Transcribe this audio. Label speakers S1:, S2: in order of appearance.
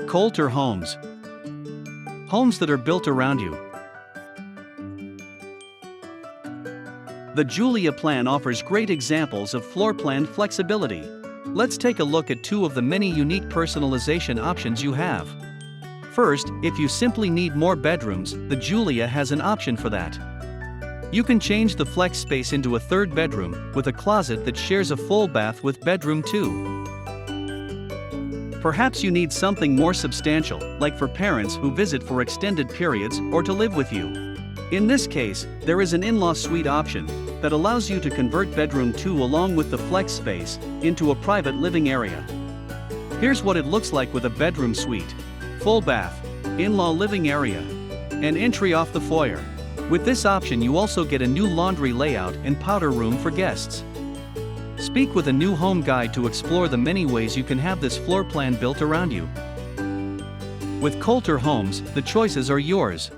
S1: Kolter homes. Homes that are built around you. The Julia plan offers great examples of floor plan flexibility. Let's take a look at two of the many unique personalization options you have. First, if you simply need more bedrooms, the Julia has an option for that. You can change the flex space into a third bedroom, with a closet that shares a full bath with bedroom 2. Perhaps you need something more substantial, like for parents who visit for extended periods or to live with you. In this case, there is an in-law suite option that allows you to convert bedroom 2 along with the flex space into a private living area. Here's what it looks like with a bedroom suite. Full bath, in-law living area, and entry off the foyer. With this option you also get a new laundry layout and powder room for guests. Speak with a new home guide to explore the many ways you can have this floor plan built around you. With Kolter Homes, the choices are yours.